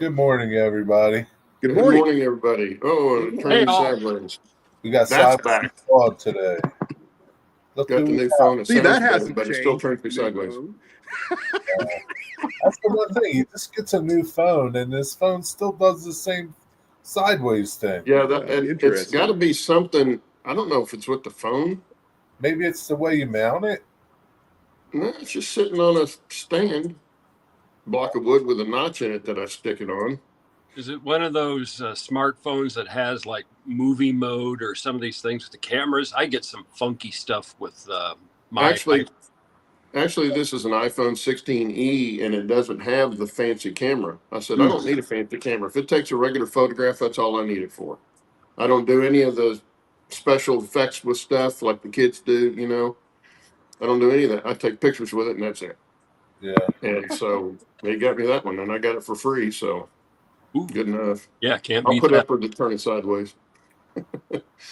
Good morning, everybody. Good morning, everybody. Oh, turning sideways. We got That's back. Claude today. Look got the new phone. It See, that better, hasn't but changed. It still turns me sideways. That's the one thing. He just gets a new phone, and his phone still does the same sideways thing. Yeah, it's got to be something. I don't know if it's with the phone. Maybe it's the way you mount it. No, it's just sitting on a stand, block of wood with a notch in it that I stick it on. Is it one of those smartphones that has like movie mode or some of these things with the cameras? I get some funky stuff with my Actually, this is an iPhone 16e, and it doesn't have the fancy camera. I said, I don't need a fancy camera. If it takes a regular photograph, that's all I need it for. I don't do any of the special effects with stuff like the kids do, you know. I don't do any of that. I take pictures with it, and that's it. Yeah. And so they got me that one, and I got it for free, so good enough. Yeah, can't I'll beat put that. up with it turning sideways.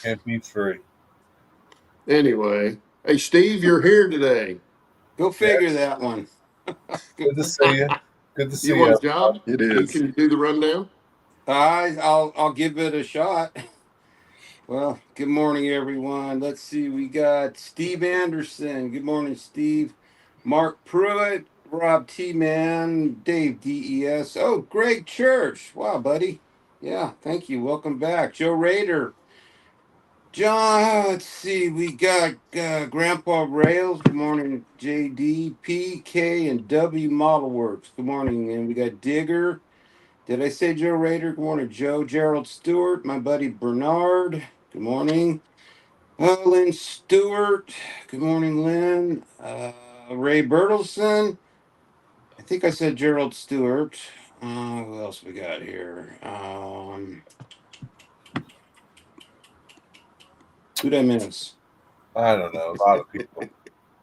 Can't be free. Anyway, hey, Steve, you're here today. Go figure that one. Good to see you. Good to see you. You want a job? It is. Can you do the rundown? I'll give it a shot. Well, good morning, everyone. Let's see. We got Steve Anderson. Good morning, Steve. Mark Pruitt, Rob T-Man, Dave DES. Oh, Greg Church. Wow, buddy. Yeah, thank you. Welcome back. Joe Rader. John, let's see. We got Grandpa Rails. Good morning, JD, PK, and W Model Works. Good morning. And we got Digger. Did I say Joe Rader? Good morning, Joe. Gerald Stewart, my buddy Bernard. Good morning. Lynn Stewart. Good morning, Lynn. Ray Bertelson. I think I said Gerald Stewart. Who else we got here? Who'd I miss? I don't know. A lot of people.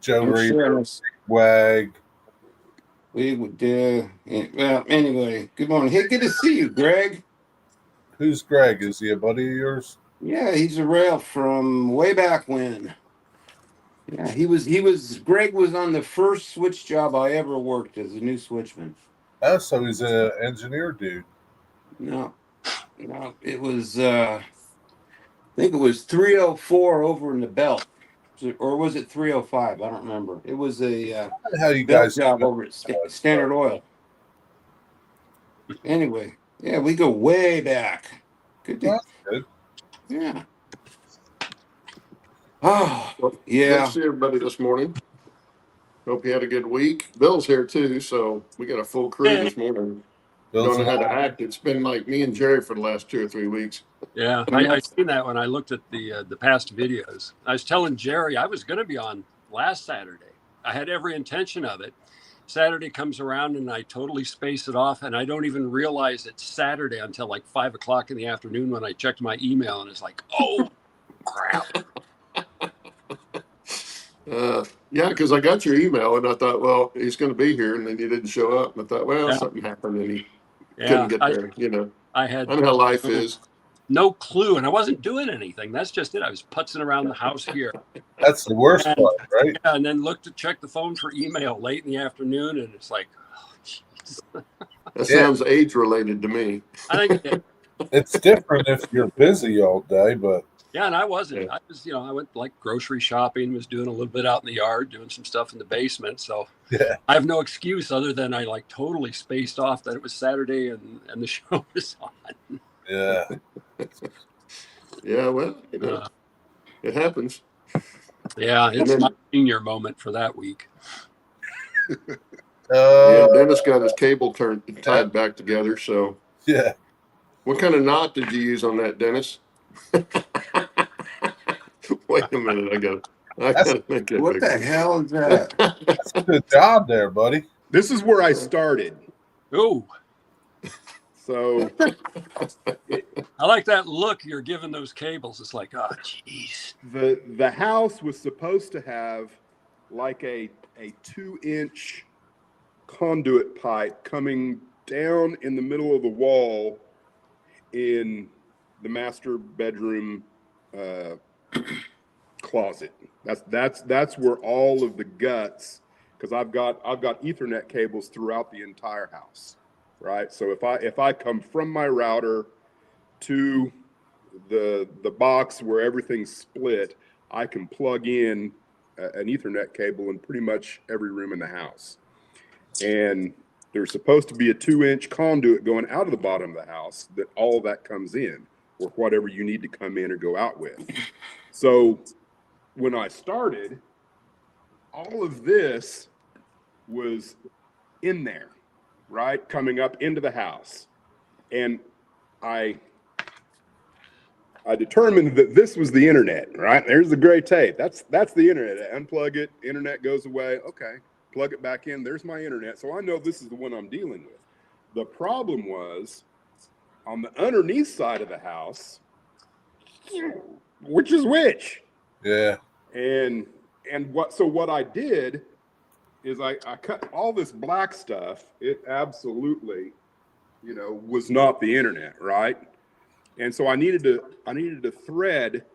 Joe I'm Reed, sure Wag. we would do. Well, anyway, good morning. Hey, good to see you, Greg. Who's Greg? Is he a buddy of yours? Yeah, he's a rail from way back when. Yeah, he was. Greg was on the first switch job I ever worked as a new switchman. Oh, so he's an engineer dude. No, it was. I think it was 304 over in the belt, or was it 305? I don't remember. It was a How you belt guys job over at Standard Oil. Anyway, yeah, we go way back. Good. That's good. Yeah. Oh, yeah. Good to see everybody this morning. Hope you had a good week. Bill's here too, so we got a full crew this morning. Don't know how to act. It's been like me and Jerry for the last 2 or 3 weeks. Yeah, I seen that when I looked at the past videos. I was telling Jerry I was going to be on last Saturday. I had every intention of it. Saturday comes around and I totally space it off, and I don't even realize it's Saturday until like 5 o'clock in the afternoon when I checked my email, and it's like, oh crap. Yeah, because I got your email and I thought, well, he's going to be here, and then he didn't show up. And I thought, well, something happened and he couldn't get there. You know, I know how life is. No clue, and I wasn't doing anything. That's just it. I was putzing around the house here. That's the worst part, right? Yeah, and then looked to check the phone for email late in the afternoon, and it's like, oh, jeez. That sounds age-related to me. I think it's different if you're busy all day, but yeah, and I wasn't. Yeah. I was, I went like grocery shopping, was doing a little bit out in the yard, doing some stuff in the basement. So yeah, I have no excuse other than I like totally spaced off that it was Saturday and the show was on. Yeah. Yeah, well, it happens. Yeah, it's my senior moment for that week. Yeah, Dennis got his cable tied back together. So yeah. What kind of knot did you use on that, Dennis? Wait a minute, I gotta make it. What the hell is that? That's a good job there, buddy. This is where I started. Oh. So I like that look you're giving those cables. It's like, oh, jeez. The house was supposed to have like a 2-inch conduit pipe coming down in the middle of the wall in the master bedroom closet. That's where all of the guts, because I've got Ethernet cables throughout the entire house, right? So if I come from my router to the box where everything's split, I can plug in an Ethernet cable in pretty much every room in the house. And there's supposed to be a 2-inch conduit going out of the bottom of the house that all of that comes in, or whatever you need to come in or go out with. So when I started, all of this was in there, right? Coming up into the house. And I determined that this was the internet, right? There's the gray tape. That's the internet. I unplug it, internet goes away. Okay, plug it back in. There's my internet. So I know this is the one I'm dealing with. The problem was on the underneath side of the house, which is which? Yeah. And what I did is I cut all this black stuff. It absolutely, was not the internet, right? And so I needed to thread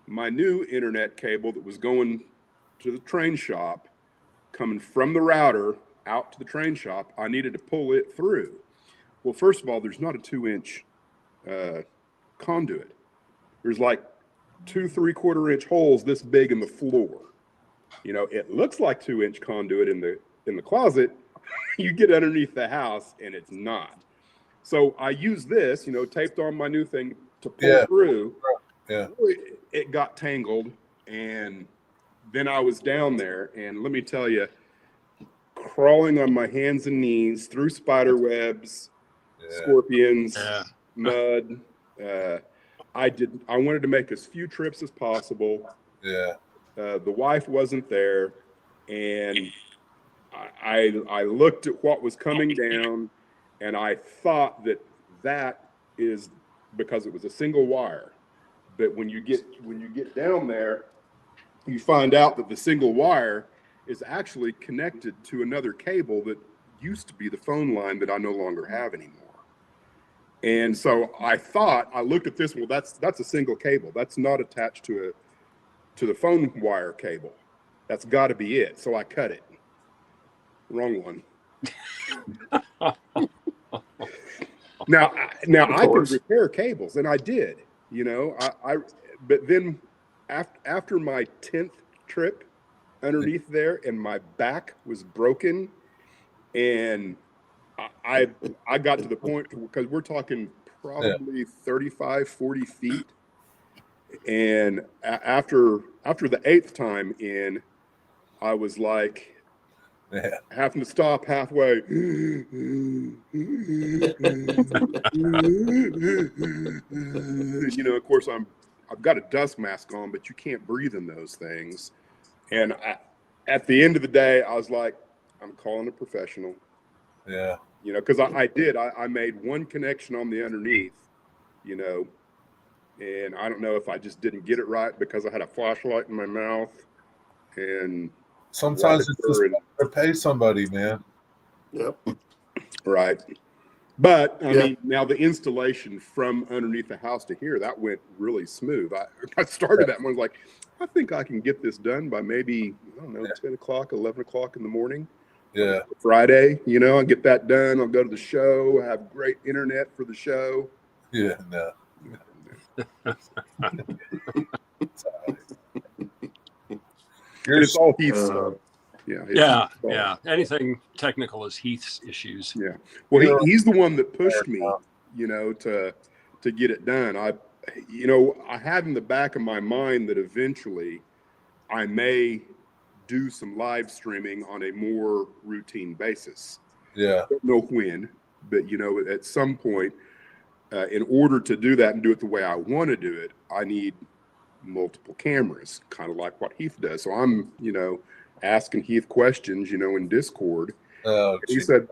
my new internet cable that was going to the train shop, coming from the router out to the train shop. I needed to pull it through. Well, first of all, there's not a 2-inch conduit. There's like 2 3/4-inch holes this big in the floor. It looks like 2-inch conduit in the closet. You get underneath the house and it's not. So I used this, taped on my new thing to pull through. Yeah. It got tangled, and then I was down there, and let me tell you, crawling on my hands and knees through spider webs, scorpions, mud. I wanted to make as few trips as possible. Yeah. The wife wasn't there, and I looked at what was coming down, and I thought that is because it was a single wire. But when you get down there, you find out that the single wire is actually connected to another cable that used to be the phone line that I no longer have anymore. And so I looked at this. Well, that's a single cable. That's not attached to the phone wire cable. That's got to be it. So I cut it. Wrong one. Now I can repair cables, and I did. But then after my 10th trip underneath there, and my back was broken, and I got to the point, because we're talking probably 35, 40 feet. And after the 8th time in, I was like, having to stop halfway. Of course, I've got a dust mask on, but you can't breathe in those things. And at the end of the day, I was like, I'm calling a professional. Yeah. Because I made one connection on the underneath, and I don't know if I just didn't get it right because I had a flashlight in my mouth. And sometimes it's just to pay somebody, man. Yep. Right. But I mean, now the installation from underneath the house to here, that went really smooth. I started that and was like, I think I can get this done by maybe, 10 o'clock, 11 o'clock in the morning. Yeah. Friday, I'll get that done. I'll go to the show, have great internet for the show. Yeah, no. It's all Heath's stuff. Yeah. Anything technical is Heath's issues. Yeah. Well, he's the one that pushed me, to get it done. I had in the back of my mind that eventually I may do some live streaming on a more routine basis. Yeah. I don't know when, but at some point, in order to do that and do it the way I want to do it, I need multiple cameras, kind of like what Heath does. So I'm, asking Heath questions, in Discord. He said,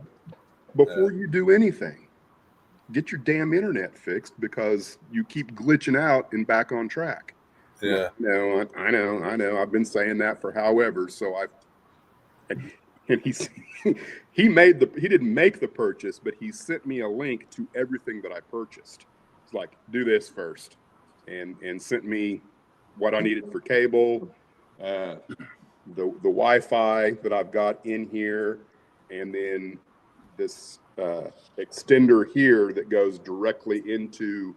before you do anything, get your damn internet fixed because you keep glitching out and back on track. Yeah. No, I know. I've been saying that for however. So and he didn't make the purchase, but he sent me a link to everything that I purchased. It's like, do this first, and sent me what I needed for cable, the Wi-Fi that I've got in here, and then this extender here that goes directly into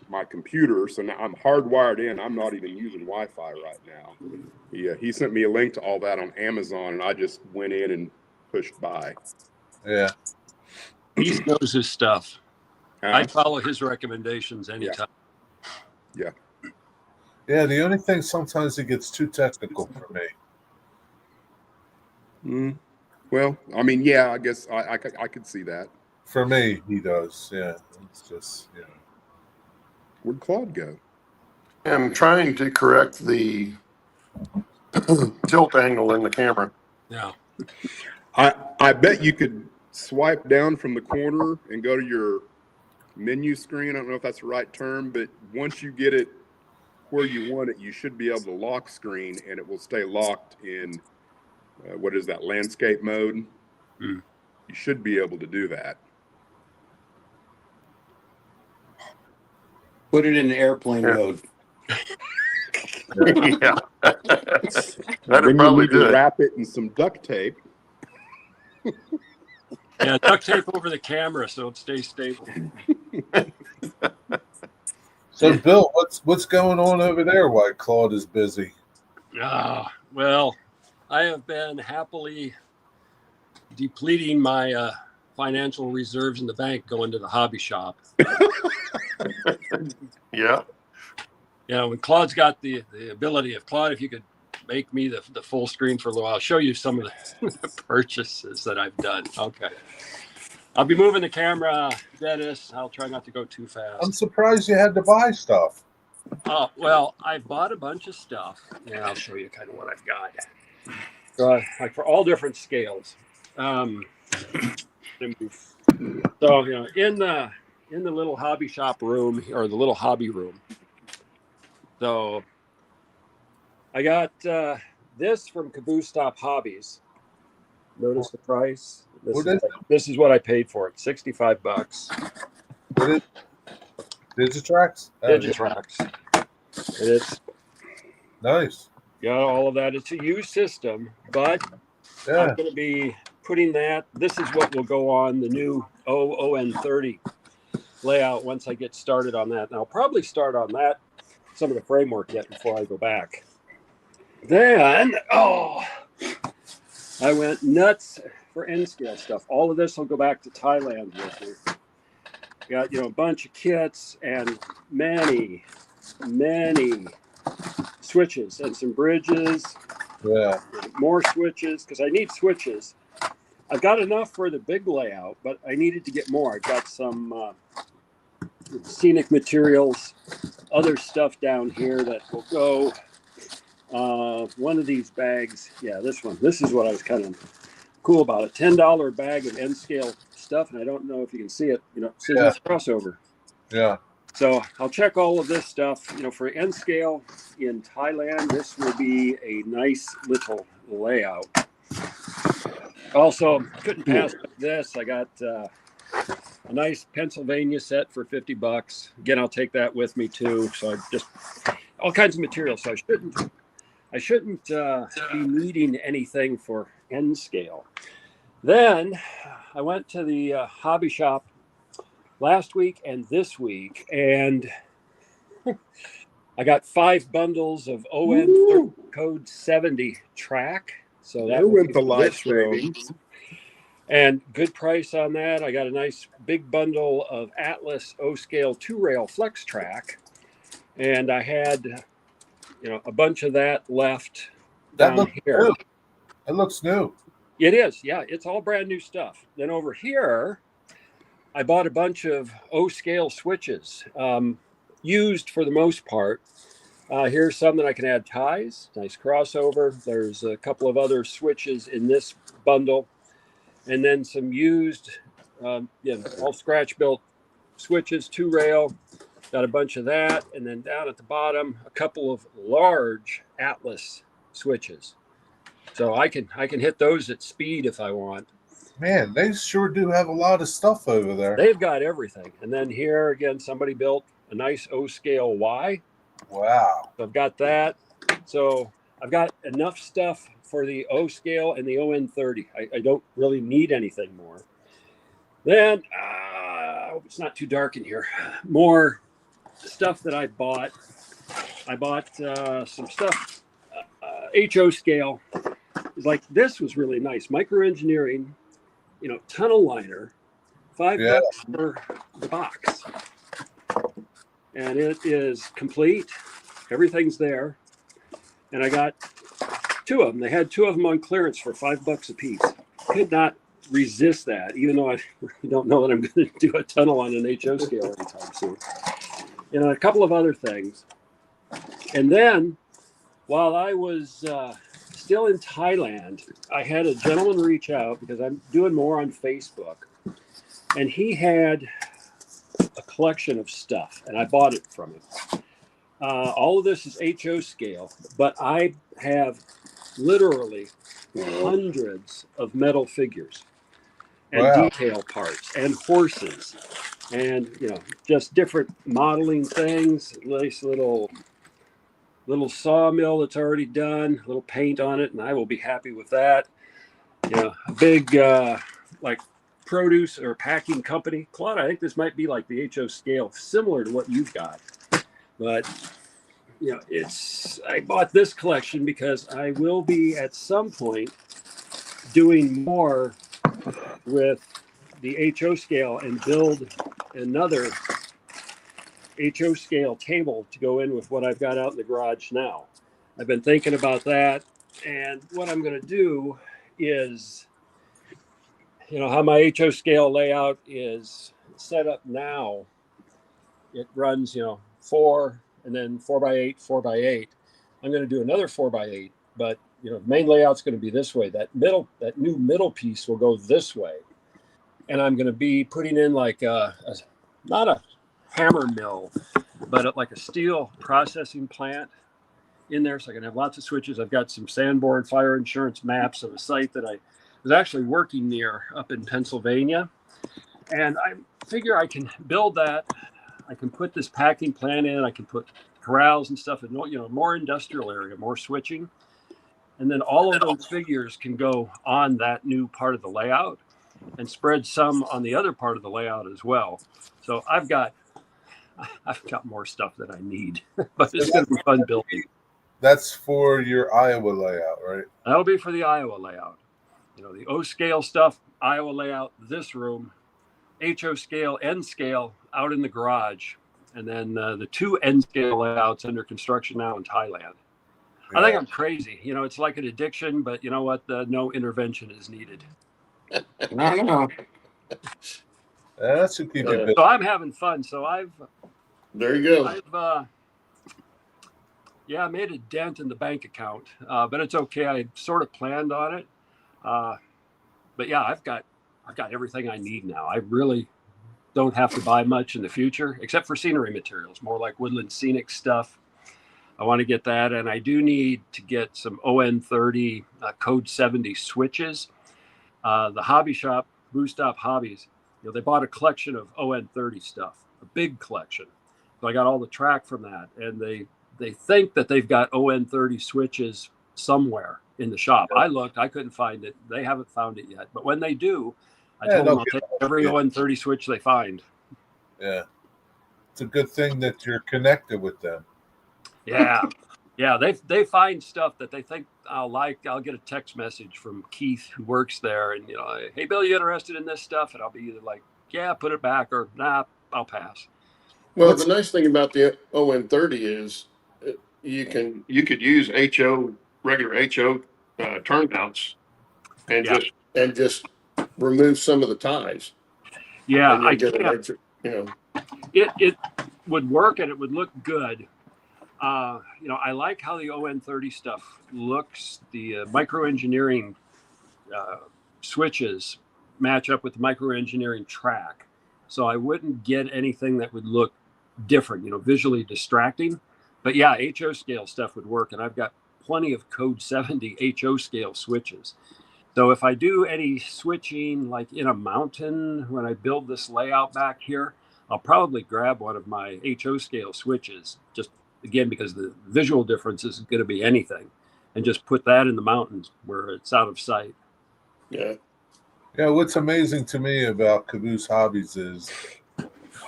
my computer. So now I'm hardwired in. I'm not even using Wi-Fi right now. He sent me a link to all that on Amazon, and I just went in and pushed buy. Yeah. He knows his stuff. I follow his recommendations anytime. Yeah. Yeah, the only thing sometimes it gets too technical for me. Well, I mean, yeah, I guess I could see that. For me, he does. Yeah, it's just Where'd Claude go? I'm trying to correct the tilt angle in the camera. Yeah. I bet you could swipe down from the corner and go to your menu screen. I don't know if that's the right term, but once you get it where you want it, you should be able to lock screen, and it will stay locked in what is that, landscape mode? You should be able to do that. Put it in airplane mode. Yeah. That'd Then probably you need do to it. wrap it in some duct tape. Yeah, duct tape over the camera so it stays stable. So, Bill, what's going on over there while Claude is busy? Well, I have been happily depleting my financial reserves in the bank going to the hobby shop. Yeah. When Claude's got the ability of Claude, if you could make me the full screen for a little while, I'll show you some of the purchases that I've done. Okay. I'll be moving the camera, Dennis. I'll try not to go too fast. I'm surprised you had to buy stuff. Oh, well, I bought a bunch of stuff. Yeah, I'll show you kind of what I've got. So, like for all different scales. So, in the little hobby shop room, or the little hobby room. So, I got this from Caboose Stop Hobbies. Notice the price. This is what I paid for it. $65. What is Digitrax? Digitrax. And it's Nice. got all of that. It's a used system, but I'm going to be putting that. This is what will go on the new ON30 layout once I get started on that. And I'll probably start on that, some of the framework yet before I go back. Then, I went nuts for N-scale stuff. All of this will go back to Thailand with me. Got, a bunch of kits and many switches and some bridges. Yeah. More switches, because I need switches. I've got enough for the big layout, but I needed to get more. I've got some scenic materials, other stuff down here that will go. One of these bags, this one. This is what I was kind of cool about it. $10 bag of N-scale stuff, and I don't know if you can see it. Scissors crossover. Yeah. So I'll check all of this stuff. For N-scale in Thailand, this will be a nice little layout. Also, couldn't pass this. I got a nice Pennsylvania set for $50. Again, I'll take that with me too. So I just all kinds of material. So I shouldn't be needing anything for N-scale. Then I went to the hobby shop last week and this week, and I got 5 bundles of ON code 70 track. So that went the live streaming. And good price on that. I got a nice big bundle of Atlas O-scale 2-rail flex track, and I had a bunch of that left down here. New. It looks new. It is, yeah. It's all brand new stuff. Then over here, I bought a bunch of O-scale switches, used for the most part. Here's some that I can add ties. Nice crossover. There's a couple of other switches in this bundle. And then some used, all scratch-built switches, 2-rail. Got a bunch of that. And then down at the bottom, a couple of large Atlas switches. So I can hit those at speed if I want. Man, they sure do have a lot of stuff over there. They've got everything. And then here, again, somebody built a nice O-scale Y. Wow. So I've got that. So I've got enough stuff for the O-scale and the ON30. I don't really need anything more. Then, it's not too dark in here. More stuff that I bought. I bought some stuff, HO scale. Like this was really nice. Microengineering, tunnel liner, $5 Yeah. for the box. And it is complete. Everything's there. And I got 2 of them. They had 2 of them on clearance for $5 a piece. Could not resist that, even though I don't know that I'm going to do a tunnel on an HO scale anytime soon. A couple of other things. And then, while I was still in Thailand, I had a gentleman reach out because I'm doing more on Facebook. And he had a collection of stuff, and I bought it from him. All of this is HO scale, but I have literally hundreds of metal figures and Wow. detail parts and horses and just different modeling things. Nice little sawmill that's already done, a little paint on it, and I will be happy with that. A big like produce or packing company. Claude, I think this might be like the HO scale, similar to what you've got. But I bought this collection because I will be at some point doing more with the HO scale and build another HO scale table to go in with what I've got out in the garage now. I've been thinking about that, and what I'm going to do is, how my HO scale layout is set up now. It runs, 4 and then 4x8, 4x8. I'm going to do another 4x8, but the main layout's going to be this way. That new middle piece will go this way, and I'm going to be putting in like not a hammer mill, but like a steel processing plant in there, so I can have lots of switches. I've got some Sanborn fire insurance maps of a site that I was actually working near up in Pennsylvania, and I figure I can build that. I can put this packing plant in. I can put corrals and stuff, and more industrial area, more switching, and then all of those figures can go on that new part of the layout, and spread some on the other part of the layout as well. So I've got more stuff than I need, but it's going to be fun building. That's for your Iowa layout, right? That'll be for the Iowa layout. The O scale stuff, Iowa layout, this room, HO scale, N scale out in the garage, and then the 2 N scale layouts under construction now in Thailand. Yeah. I think I'm crazy. It's like an addiction, but you know what? No intervention is needed. No. That should keep you busy. So I'm having fun. So there you go. I've made a dent in the bank account, but it's okay. I sort of planned on it. But yeah, I've got everything I need now. I really don't have to buy much in the future, except for scenery materials, more like woodland scenic stuff. I want to get that, and I do need to get some ON30 code 70 switches. The hobby shop, Boost Up Hobbies, they bought a collection of ON30 stuff, a big collection. So I got all the track from that, and they think that they've got ON30 switches somewhere in the shop. I looked, I couldn't find it. They haven't found it yet. But when they do, I told them I'll take every ON30 switch they find. Yeah. It's a good thing that you're connected with them. Yeah. Yeah, they find stuff that they think I'll like. I'll get a text message from Keith, who works there, and hey Bill, you interested in this stuff? And I'll be either like, yeah, put it back, or nah, I'll pass. Well, the nice thing about the ON30 is you could use regular HO turnouts and just remove some of the ties. Yeah, I get it. It would work and it would look good. I like how the ON30 stuff looks. The microengineering switches match up with the microengineering track. So I wouldn't get anything that would look different, visually distracting. But yeah, HO scale stuff would work. And I've got plenty of code 70 HO scale switches. So if I do any switching like in a mountain, when I build this layout back here, I'll probably grab one of my HO scale switches, just again, because the visual difference isn't going to be anything, and just put that in the mountains where it's out of sight. Yeah. Yeah, what's amazing to me about Caboose Hobbies is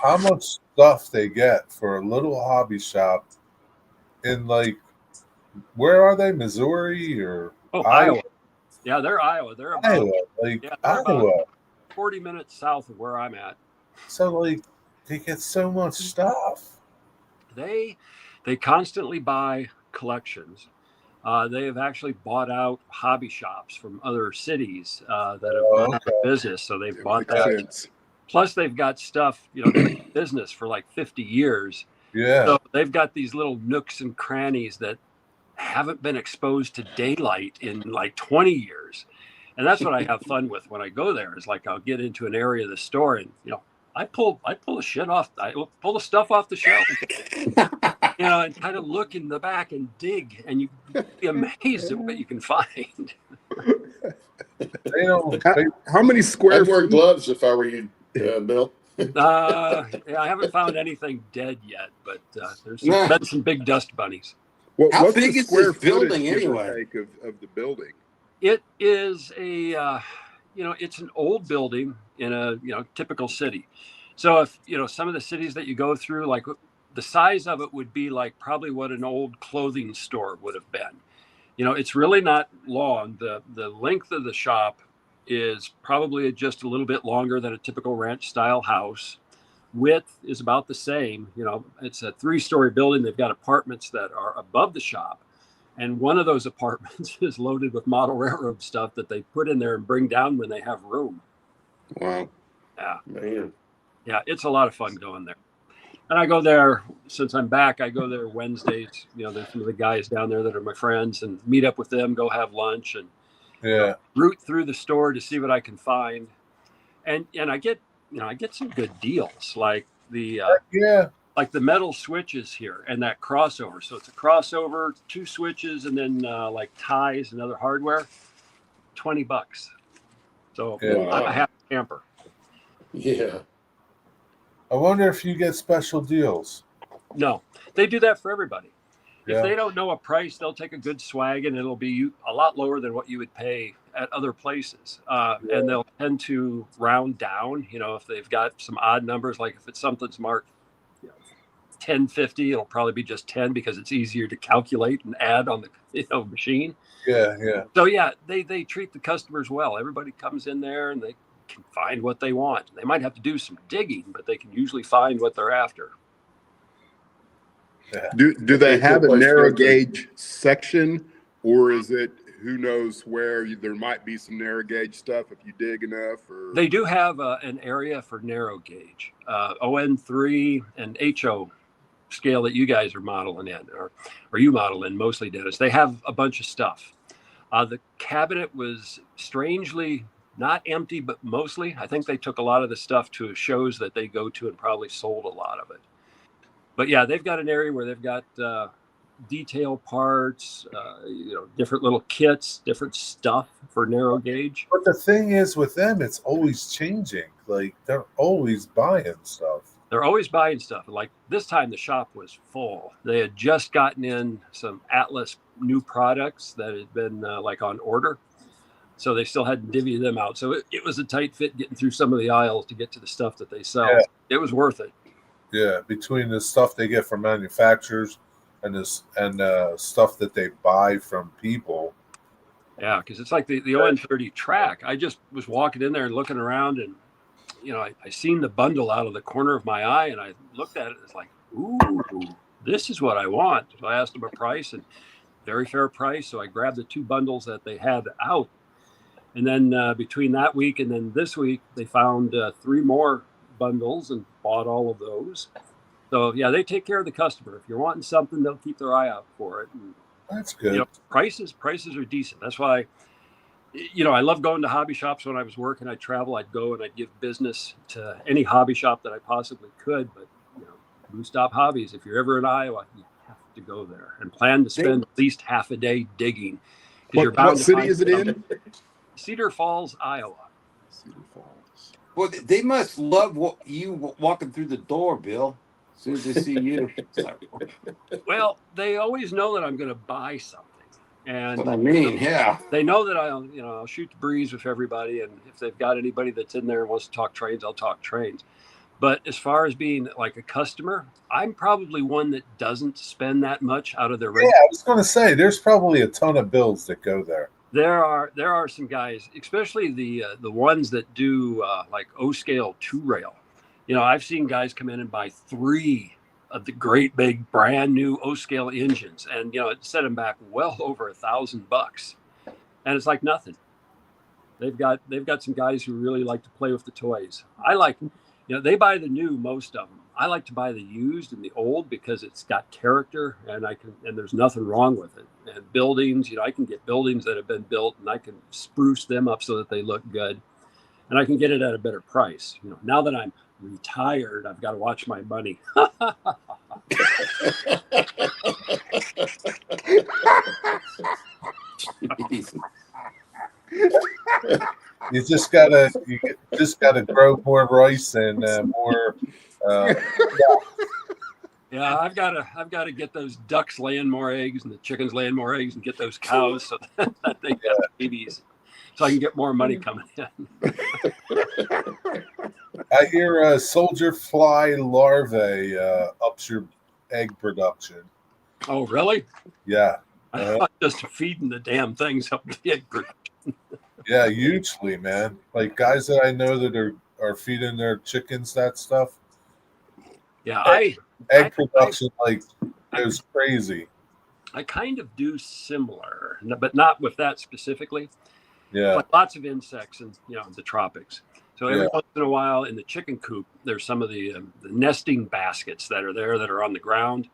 how much stuff they get for a little hobby shop in like where are they? Missouri or Oh, Iowa? Iowa. Yeah, they're Iowa. They're about Iowa, like yeah, they're about Iowa. 40 minutes south of where I'm at. So like they get so much stuff. They constantly buy collections. They have actually bought out hobby shops from other cities that have Oh, gone out okay. of business. So they've It bought makes that. sense. Plus, they've got stuff, they've been in business for like 50 years. Yeah. So they've got these little nooks and crannies that haven't been exposed to daylight in like 20 years. And that's what I have fun with when I go there is like I'll get into an area of the store and, I pull the shit off. I will pull the stuff off the shelf, and kind of look in the back and dig, and you be amazed at what you can find. They don't How many square I'd wear feet? gloves if I were you, Bill. Yeah, I haven't found anything dead yet, but there's Nah. been some big dust bunnies. How What's big the is square this building footage, give or anyway? take, of the building? It is it's an old building in a typical city. So if some of the cities that you go through, like the size of it would be like probably what an old clothing store would have been. It's really not long. The length of the shop is probably just a little bit longer than a typical ranch style house. Width is about the same. It's a 3-story building. They've got apartments that are above the shop. And one of those apartments is loaded with model railroad stuff that they put in there and bring down when they have room. Wow. Yeah. Man. Yeah. It's a lot of fun going there. And I go there, since I'm back, I go there Wednesdays. There's some of the guys down there that are my friends and meet up with them, go have lunch and root through the store to see what I can find. And I get, I get some good deals like the metal switches here and that crossover. So it's a crossover, 2 switches, and then like ties and other hardware, $20. So I'm a happy camper. Yeah. I wonder if you get special deals. No, they do that for everybody. Yeah. If they don't know a price, they'll take a good swag and it'll be a lot lower than what you would pay at other places. And they'll tend to round down, if they've got some odd numbers, like if it's something's marked 1050, it'll probably be just 10 because it's easier to calculate and add on the machine. Yeah. So yeah, they treat the customers well. Everybody comes in there and they can find what they want. They might have to do some digging, but they can usually find what they're after. Yeah. Do they have a narrow gauge section, or is it who knows where there might be some narrow gauge stuff if you dig enough? Or they do have an area for narrow gauge, ON3 and HO scale that you guys are modeling in, or you model in mostly, Dennis. They have a bunch of stuff. The cabinet was strangely not empty, but mostly. I think they took a lot of the stuff to shows that they go to and probably sold a lot of it. But yeah, they've got an area where they've got detail parts, different little kits, different stuff for narrow gauge. But the thing is with them, it's always changing. Like they're always buying stuff. They're always buying stuff. Like this time the shop was full. They had just gotten in some Atlas new products that had been like on order. So they still hadn't divvied them out. So it was a tight fit getting through some of the aisles to get to the stuff that they sell. Yeah. It was worth it. Yeah, between the stuff they get from manufacturers and stuff that they buy from people. Yeah, because it's like the ON30 track. I just was walking in there and looking around, and I seen the bundle out of the corner of my eye, and I looked at it. It's like, ooh, this is what I want. So I asked them a price, and very fair price. So I grabbed the 2 bundles that they had out, and then between that week and then this week, they found 3 more bundles and bought all of those. So yeah, they take care of the customer. If you're wanting something, they'll keep their eye out for it. And, that's good. Prices are decent. That's why, I love going to hobby shops. When I was working, I'd travel, I'd go and I'd give business to any hobby shop that I possibly could. But, Blue Stop Hobbies, if you're ever in Iowa, you have to go there and plan to spend at least half a day digging. What city is it in? Cedar Falls, Iowa. Cedar Falls. Well, they must love you walking through the door, Bill. As soon as they see you. Well, they always know that I'm going to buy something. And What I mean, yeah. they know that I'll shoot the breeze with everybody. And if they've got anybody that's in there and wants to talk trains, I'll talk trains. But as far as being like a customer, I'm probably one that doesn't spend that much out of their Yeah, I was going to say, there's probably a ton of bills that go there. There are some guys, especially the ones that do like O-scale 2-rail. I've seen guys come in and buy 3 of the great big brand new O-scale engines, and it set them back well over $1,000, and it's like nothing. They've got some guys who really like to play with the toys. I like, they buy the new, most of them. I like to buy the used and the old because it's got character, and there's nothing wrong with it. And buildings, I can get buildings that have been built, and I can spruce them up so that they look good, and I can get it at a better price. Now that I'm retired, I've got to watch my money. You just gotta grow more rice and more. Yeah, I've got to get those ducks laying more eggs and the chickens laying more eggs and get those cows so that they get babies, so I can get more money coming in. I hear soldier fly larvae ups your egg production. Oh, really? Yeah. I'm just feeding the damn things up the egg production. Yeah, hugely, man. Like guys that I know that are feeding their chickens that stuff. Yeah, egg production goes crazy. I kind of do similar, but not with that specifically. Yeah. But lots of insects in the tropics. So every once in a while in the chicken coop, there's some of the nesting baskets that are there that are on the ground.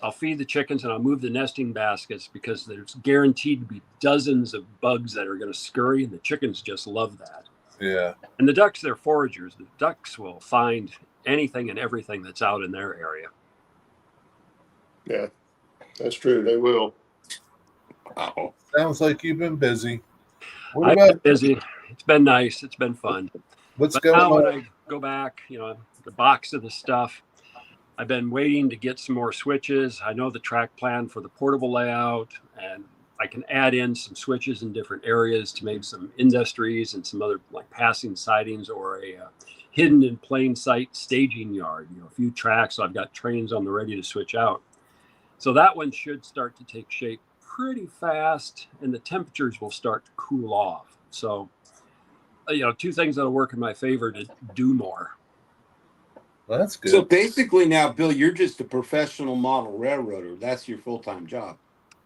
I'll feed the chickens and I'll move the nesting baskets because there's guaranteed to be dozens of bugs that are going to scurry, and the chickens just love that. Yeah. And the ducks, they're foragers. The ducks will find anything and everything that's out in their area. Yeah, that's true. They will. Oh, sounds like you've been busy. I've been busy. It's been nice. It's been fun. What's going on? When I go back, the box of the stuff, I've been waiting to get some more switches. I know the track plan for the portable layout, and I can add in some switches in different areas to make some industries and some other like passing sidings or a hidden in plain sight staging yard. A few tracks. So I've got trains on the ready to switch out. So that one should start to take shape pretty fast, and the temperatures will start to cool off. So, 2 things that'll work in my favor to do more. Well, that's good. So basically now, Bill, you're just a professional model railroader. That's your full-time job.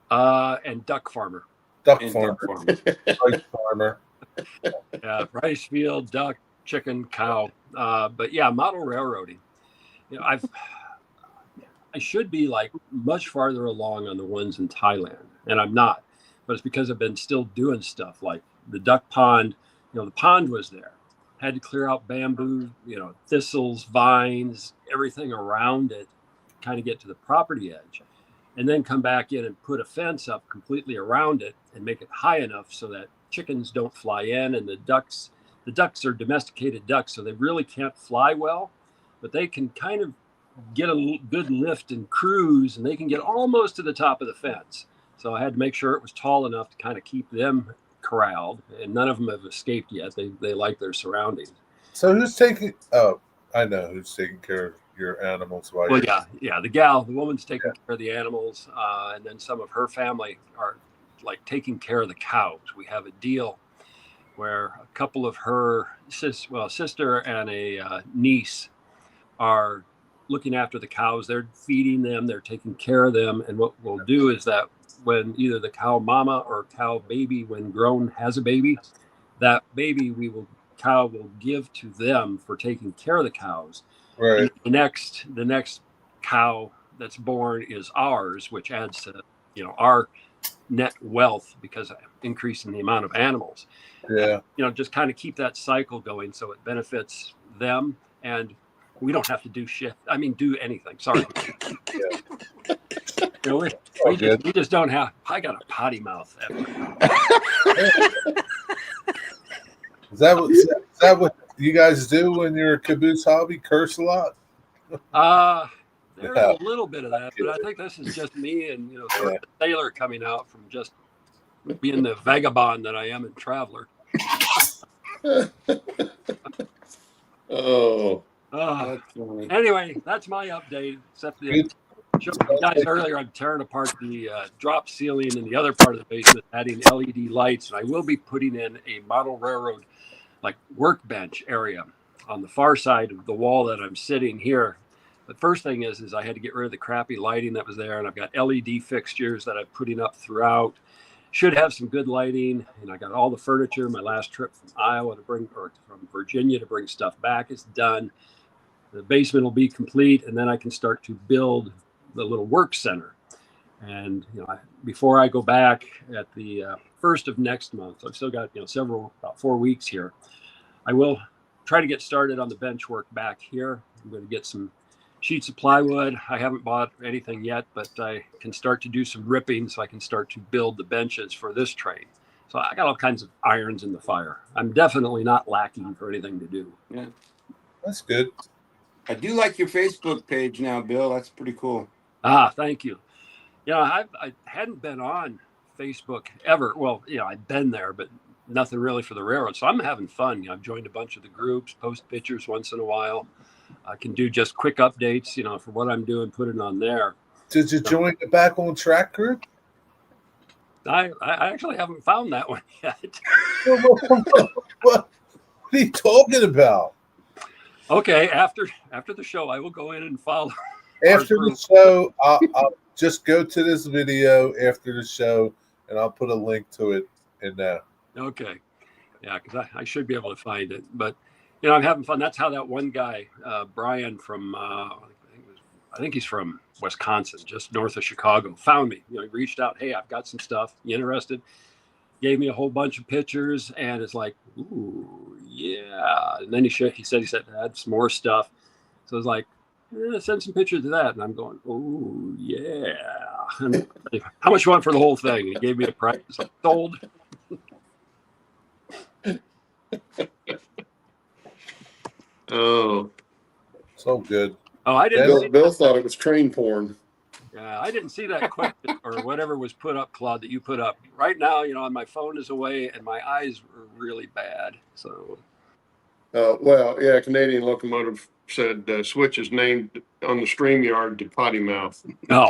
And duck farmer. Duck And farmer. Rice farmer. Yeah, rice field, duck, chicken, cow. But yeah, model railroading. I should be like much farther along on the ones in Thailand, and I'm not. But it's because I've been still doing stuff like the duck pond. The pond was there. Had to clear out bamboo, thistles, vines, everything around it, kind of get to the property edge, and then come back in and put a fence up completely around it and make it high enough so that chickens don't fly in, and the ducks are domesticated ducks, so they really can't fly well, but they can kind of get a good lift and cruise, and they can get almost to the top of the fence. So I had to make sure it was tall enough to kind of keep them corralled, and none of them have escaped yet. They like their surroundings. So who's taking? Oh, I know who's taking care of your animals. Well, yeah, the woman's taking care of the animals, and then some of her family are like taking care of the cows. We have a deal where a couple of her sister and a niece are looking after the cows. They're feeding them, they're taking care of them, and what we'll do is that when either the cow mama or cow baby, when grown, has a baby, that baby cow will give to them for taking care of the cows. Right. And the next cow that's born is ours, which adds to our net wealth because of increasing the amount of animals. Yeah. And, just kind of keep that cycle going so it benefits them, and we don't have to do shit. I mean, do anything. Sorry. Yeah. We just don't have. I got a potty mouth. Is that what you guys do when you're a caboose hobby? Curse a lot? There's a little bit of that, but I think this is just me and sort of the sailor coming out from just being the vagabond that I am and traveler. Oh, Uh, That's funny. anyway, that's my update. Except the showed you guys earlier, I'm tearing apart the drop ceiling in the other part of the basement, adding LED lights, and I will be putting in a model railroad like workbench area on the far side of the wall that I'm sitting here. The first thing is I had to get rid of the crappy lighting that was there, and I've got LED fixtures that I'm putting up throughout. Should have some good lighting, and I got all the furniture. My last trip from Iowa to bring, or from Virginia to bring stuff back is done. The basement will be complete, and then I can start to build the little work center. And before I go back at the first of next month, I've still got about 4 weeks here. I will try to get started on the bench work back here. I'm going to get some sheets of plywood. I haven't bought anything yet, but I can start to do some ripping so I can start to build the benches for this train. So I got all kinds of irons in the fire. I'm definitely not lacking for anything to do. Yeah. That's good. I do like your Facebook page now, Bill. That's pretty cool. Thank you. I hadn't been on Facebook ever. Well, I'd been there, but nothing really for the railroad. So I'm having fun. I've joined a bunch of the groups, post pictures once in a while. I can do just quick updates, for what I'm doing, put it on there. Did you join the Back on Track group? I actually haven't found that one yet. What are you talking about? Okay, after the show, I will go in and follow. After the show, I'll just go to this video after the show, and I'll put a link to it in there. Okay. Yeah, because I should be able to find it. But, I'm having fun. That's how that one guy, Brian from, I think he's from Wisconsin, just north of Chicago, found me. He reached out, hey, I've got some stuff. You interested? Gave me a whole bunch of pictures, and it's like, ooh, yeah. And then he said I had some more stuff. So it's like, send some pictures of that. And I'm going, oh, yeah. And how much you want for the whole thing? He gave me a price. I sold. oh, So good. Oh, I didn't. Bill thought it was train porn. I didn't see that question or whatever was put up, Claude, that you put up. Right now, my phone is away and my eyes are really bad. So. Well, yeah, Canadian Locomotive said Switch is named on the StreamYard to Potty Mouth. Oh.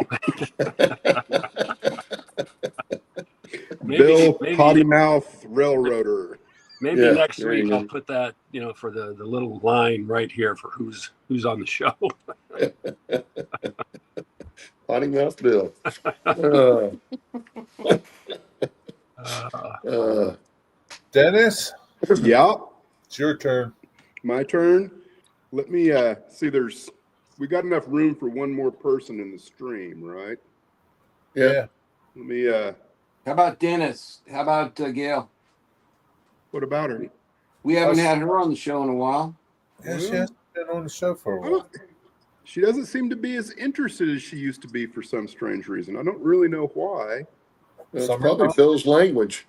Bill Potty Mouth Railroader. Maybe next week I'll put that, for the little line right here for who's on the show. Potty Mouth Bill. Dennis? Yeah. It's your turn. My turn. Let me see. We got enough room for one more person in the stream, right? Yeah. Let me. How about Dennis? How about Gail? What about her? We haven't had her on the show in a while. Yeah, she hasn't been on the show for a while. She doesn't seem to be as interested as she used to be for some strange reason. I don't really know why. It's probably Bill's language.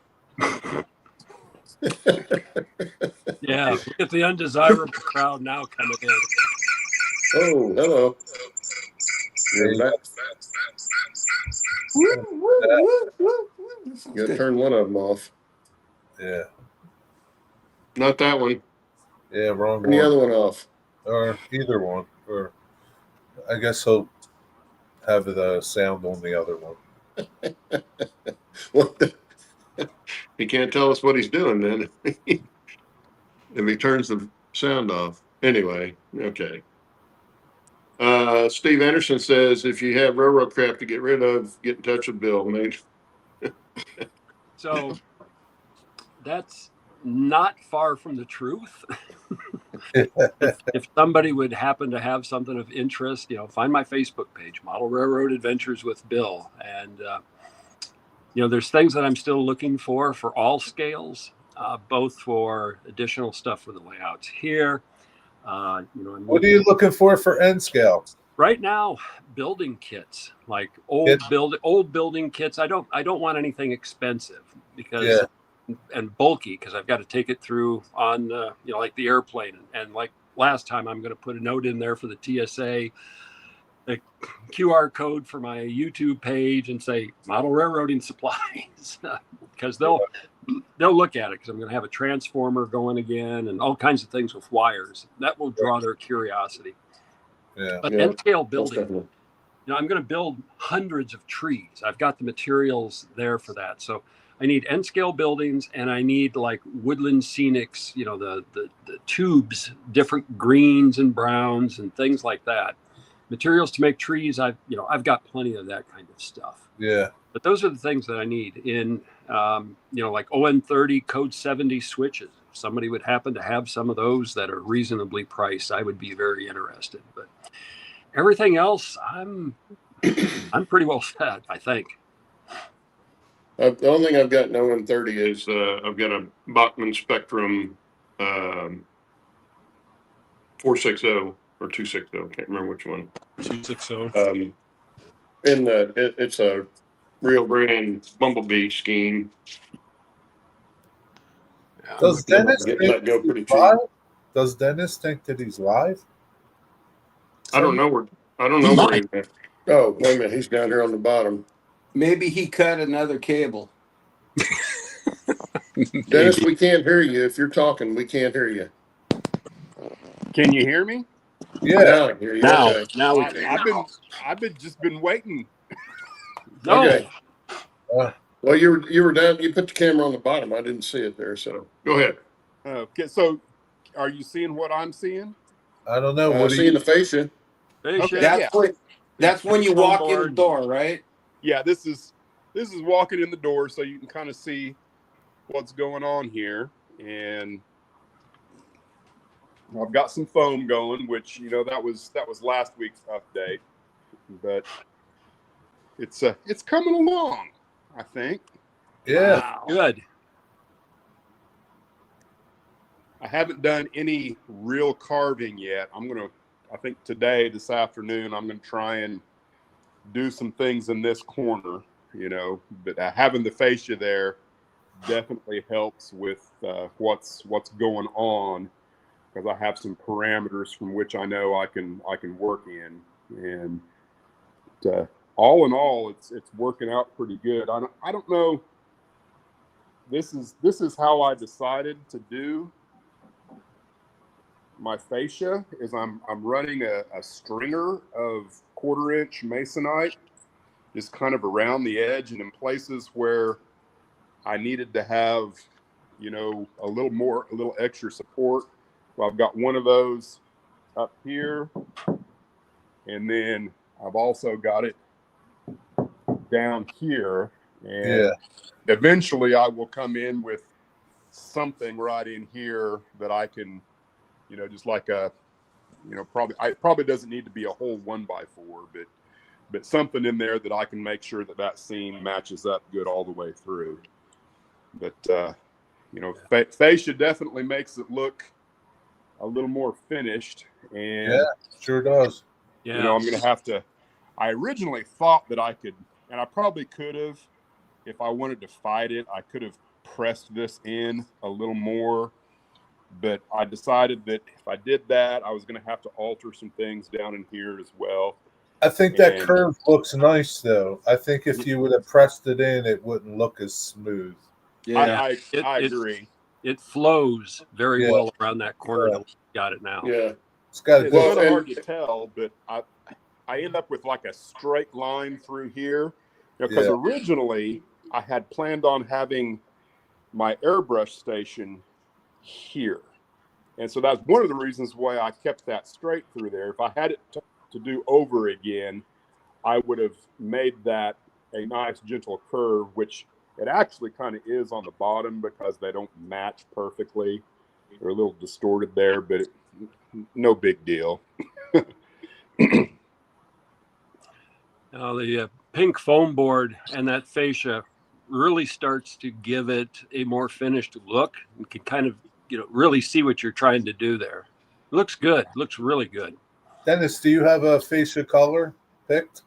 Yeah, look at the undesirable crowd now coming in. Oh, hello. You're back. You gotta turn one of them off. Yeah. Not that one. Yeah, wrong Turn the one. other one off. Or either one. Or I guess he'll have the sound on the other one. He can't tell us what he's doing then. If he turns the sound off. Anyway, okay. Steve Anderson says if you have railroad crap to get rid of, get in touch with Bill, mate. So that's not far from the truth. If somebody would happen to have something of interest, find my Facebook page, Model Railroad Adventures with Bill. And, there's things that I'm still looking for all scales, both for additional stuff for the layouts here. What are you looking for end scale? Right now, building kits, like old building kits. I don't want anything expensive because and bulky because I've got to take it through on like the airplane and like last time I'm going to put a note in there for the TSA a QR code for my YouTube page and say model railroading supplies because they'll look at it because I'm going to have a transformer going again and all kinds of things with wires that will draw their curiosity. Yeah. But Yeah, end scale most building, definitely. I'm going to build hundreds of trees. I've got the materials there for that. So I need end scale buildings and I need like woodland scenics, the tubes, different greens and browns and things like that. Materials to make trees. I've got plenty of that kind of stuff. Yeah. But those are the things that I need in, like ON30 code 70 switches. If somebody would happen to have some of those that are reasonably priced, I would be very interested. But everything else, I'm pretty well set, I think. The only thing I've got in ON30 is I've got a Bachmann Spectrum 460 or 260. Can't remember which one. 260. It's a Rio Grande Bumblebee scheme. Does Dennis Get think let go he's pretty cheap. live? Does Dennis think that he's live? I don't know where he's at. Oh, wait a minute. He's down here on the bottom. Maybe he cut another cable. Dennis, we can't hear you. If you're talking, we can't hear you. Can you hear me? Yeah. Now I hear you. Now, Okay. now we can. I've been waiting. No. Okay. Uh, Well, you were down. You put the camera on the bottom. I didn't see it there. So go ahead. Okay, so are you seeing what I'm seeing? I don't know. What do Seeing you? the fascia. Okay. That's when you walk in the Board. door, right? Yeah, this is walking in the door, so you can kind of see what's going on here, and I've got some foam going, which that was last week's update, but it's coming along, I think. Yeah. Wow. Good. I haven't done any real carving yet. I think this afternoon, I'm gonna try and do some things in this corner, but having the fascia there definitely helps with what's going on, because I have some parameters from which I know I can work in, and all in all, it's working out pretty good. I don't know. This is how I decided to do my fascia. Is I'm running a stringer of 1/4 inch masonite, just kind of around the edge and in places where I needed to have, a little extra support. Well, I've got one of those up here, and then I've also got it down here, and eventually I will come in with something right in here that I can, just like probably doesn't need to be a whole 1x4, but something in there that I can make sure that seam matches up good all the way through. But fascia definitely makes it look a little more finished, and Sure does. Yeah. I'm going to have to. I originally thought that I could, and I probably could have, if I wanted to fight it, I could have pressed this in a little more. But I decided that if I did that, I was going to have to alter some things down in here as well. I think that curve looks nice, though. I think if you would have pressed it in, it wouldn't look as smooth. Yeah, I agree. It flows very well around that corner. Yeah. That we got it now. Yeah. It's kind of hard to tell, but I end up with like a straight line through here, because originally I had planned on having my airbrush station here, and so that's one of the reasons why I kept that straight through there. If I had it to do over again, I would have made that a nice gentle curve, which it actually kind of is on the bottom because they don't match perfectly. They're a little distorted there, but no big deal. Now the pink foam board and that fascia really starts to give it a more finished look. You can kind of really see what you're trying to do there. It looks good. It looks really good. Dennis, do you have a fascia color picked?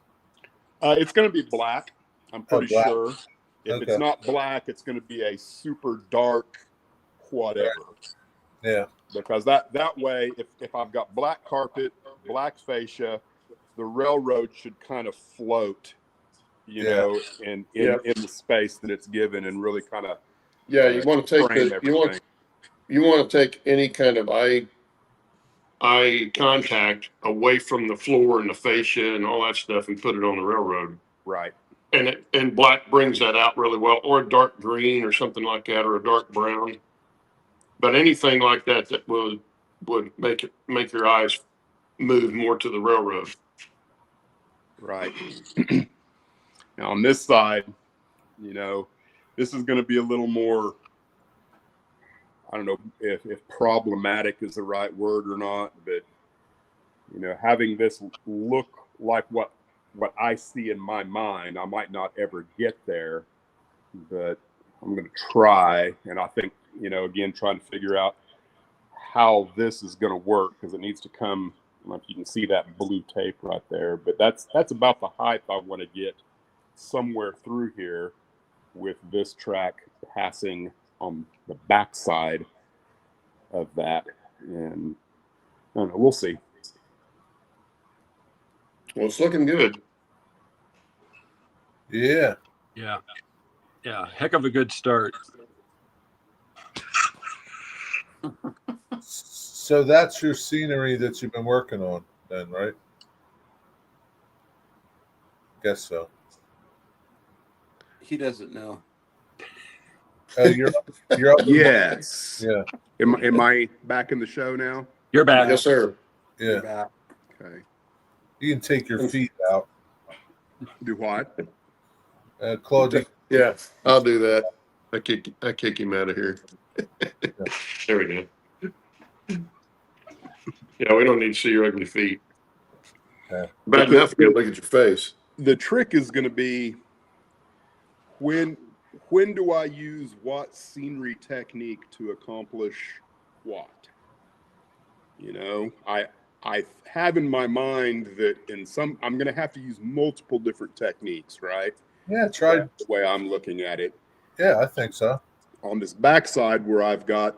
It's going to be black. I'm pretty black. sure. If it's not black, it's going to be a super dark whatever. Yeah. Because that way, if I've got black carpet, black fascia, the railroad should kind of float, you Yeah. know, in Yep. in the space that it's given, and really kind of Yeah, you want to take frame the everything. you want to take any kind of eye contact away from the floor and the fascia and all that stuff and put it on the railroad. Right. And black brings that out really well, or a dark green or something like that, or a dark brown. But anything like that that would make your eyes move more to the railroad. Right. Now on this side, you know, this is going to be a little more, I don't know if problematic is the right word or not, but, you know, having this look like what I see in my mind, I might not ever get there, but I'm going to try. And I think, you know, again, trying to figure out how this is going to work, because it needs to come, I don't know if you can see that blue tape right there, but that's about the height I want to get somewhere through here with this track passing on the backside of that. And I don't know, we'll see. Well, it's looking good. Yeah. Yeah. Heck of a good start. So that's your scenery that you've been working on then, right? Guess so. He doesn't know. You're up. Yes. Yeah. Am I back in the show now? You're back. Yes, sir. Yeah. Back. Okay. You can take your feet out. Do what? Claude, Yeah, I'll do that. I kick him out of here. There we go. Yeah, we don't need to see your ugly feet. Okay. Bad enough to look at your face. The trick is going to be when do I use what scenery technique to accomplish what? You know, I have in my mind that I'm going to have to use multiple different techniques, right? yeah, try. That's the way I'm looking at it. Yeah, I think so. On this backside where I've got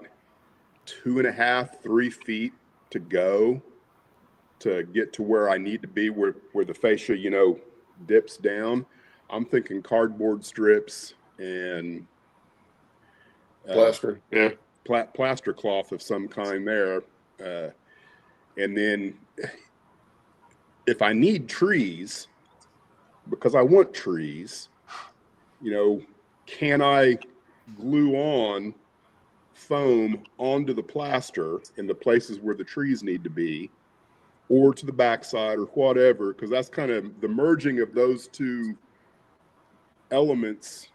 2.5, 3 feet to go to get to where I need to be, where the fascia, you know, dips down, I'm thinking cardboard strips and Plaster. Yeah. plaster cloth of some kind there. And then if I need trees, because I want trees, you know, can I glue on foam onto the plaster in the places where the trees need to be, or to the backside or whatever? Because that's kind of the merging of those two elements,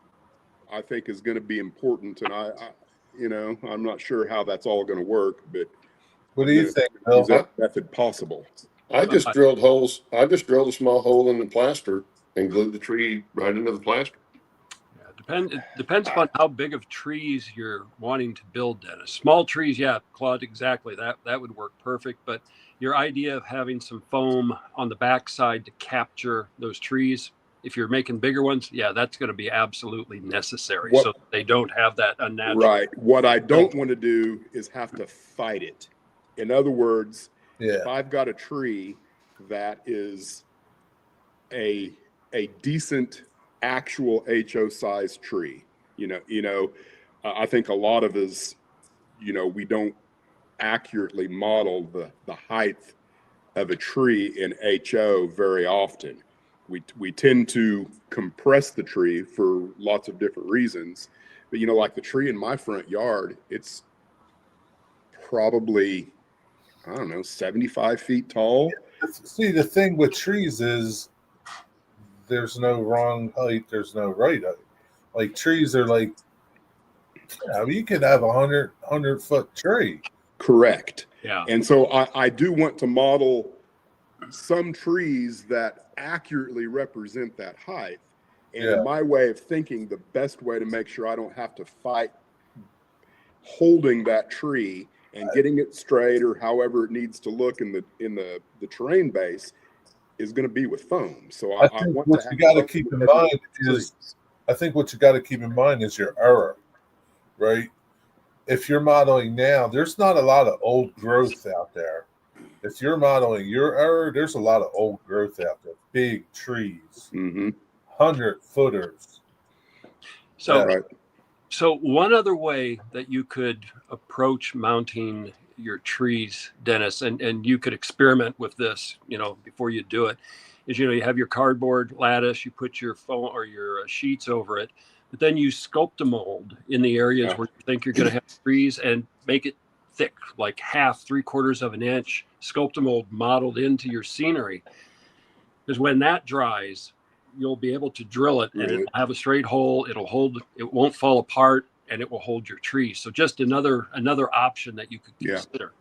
I think, is going to be important. And I you know, I'm not sure how that's all going to work, but What do you think, Bill? is that method possible? I just drilled holes. I just drilled a small hole in the plaster and glued the tree right into the plaster. It depends upon how big of trees you're wanting to build, Dennis. Small trees, yeah, Claude, exactly. That would work perfect. But your idea of having some foam on the backside to capture those trees, if you're making bigger ones, yeah, that's going to be absolutely necessary. So they don't have that unnatural. Right. What I don't want to do is have to fight it. In other words, if I've got a tree that is a decent actual HO size tree, I think a lot of us, we don't accurately model the height of a tree in HO very often. We tend to compress the tree for lots of different reasons, but like the tree in my front yard, it's probably, I don't know, 75 feet tall. See, the thing with trees is there's no wrong height, there's no right height. Like trees are like, you could have 100-foot tree. Correct. Yeah. And so I do want to model some trees that accurately represent that height. And in my way of thinking, the best way to make sure I don't have to fight holding that tree and getting it straight or however it needs to look in the terrain base is going to be with foam. So I think want what to you got to keep in mind trees. is your error, right? If you're modeling now, there's not a lot of old growth out there. if you're modeling your area, there's a lot of old growth out there, big trees, 100-footers. So, Right. so one other way that you could approach mounting your trees, Dennis, and you could experiment with this, before you do it, is, you have your cardboard lattice, you put your foam or your sheets over it, but then you sculpt a mold in the areas where you think you're going to have trees and make it thick, like half, 3/4 of an inch, sculpt a mold modeled into your scenery. Because when that dries, you'll be able to drill it and it'll have a straight hole. It'll hold, it won't fall apart, and it will hold your trees. So just another option that you could consider.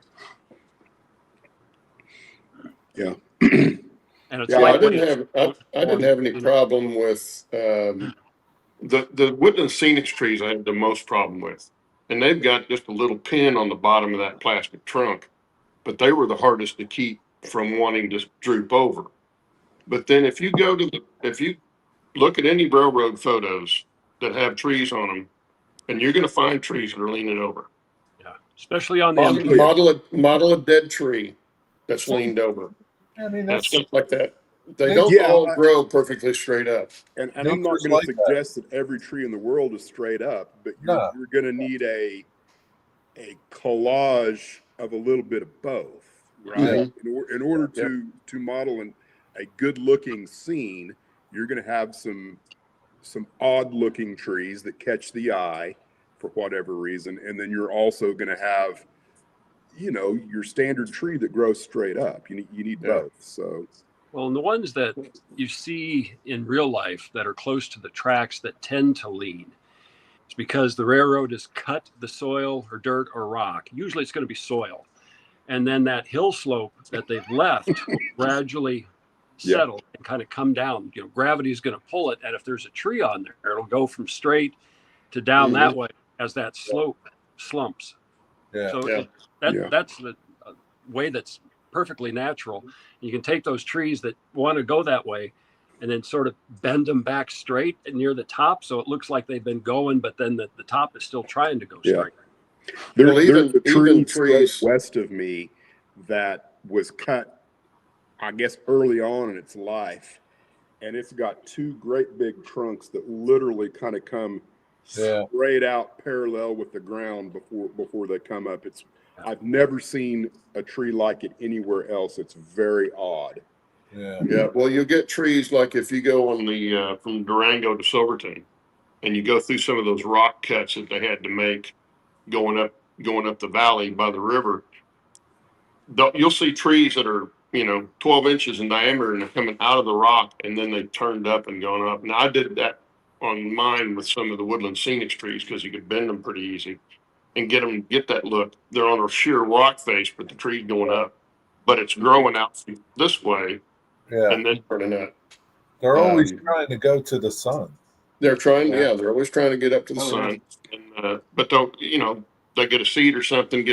Yeah. And it's I didn't have any problem with the woodland scenic trees. I had the most problem with, and they've got just a little pin on the bottom of that plastic trunk, but they were the hardest to keep from wanting to droop over. But then if you look at any railroad photos that have trees on them, and you're going to find trees that are leaning over. Yeah, especially on the model a dead tree that's leaned over. I mean, That's that's stuff like that. They don't all grow perfectly straight up. And I'm not going to suggest that every tree in the world is straight up, but you're going to need a collage of a little bit of both, right? In order to model a good looking scene, you're going to have some odd looking trees that catch the eye for whatever reason, and then you're also going to have your standard tree that grows straight up. You need both. So, well, and the ones that you see in real life that are close to the tracks that tend to lean, it's because the railroad has cut the soil or dirt or rock. Usually it's going to be soil. And then that hill slope that they've left will gradually settle and kind of come down. Gravity is going to pull it. And if there's a tree on there, it'll go from straight to down that way as that slope slumps. So that's the way that's perfectly natural. You can take those trees that want to go that way and then sort of bend them back straight and near the top, so it looks like they've been going, but then the top is still trying to go straight. There's a tree straight west of me that was cut, I guess, early on in its life, and it's got two great big trunks that literally kind of come straight out parallel with the ground before they come up. I've never seen a tree like it anywhere else. It's very odd. Yeah. Well, you'll get trees like if you go on the from Durango to Silverton, and you go through some of those rock cuts that they had to make going up the valley by the river. You'll see trees that are 12 inches in diameter and they're coming out of the rock, and then they turned up and gone up. Now I did that on mine with some of the woodland scenic trees because you could bend them pretty easy and get that look. They're on a sheer rock face, but the tree's going up, but it's growing out this way. And then turning up. They're always trying to go to the sun. They're trying, they're always trying to get up to the sun. And, but don't, they get a seed or something,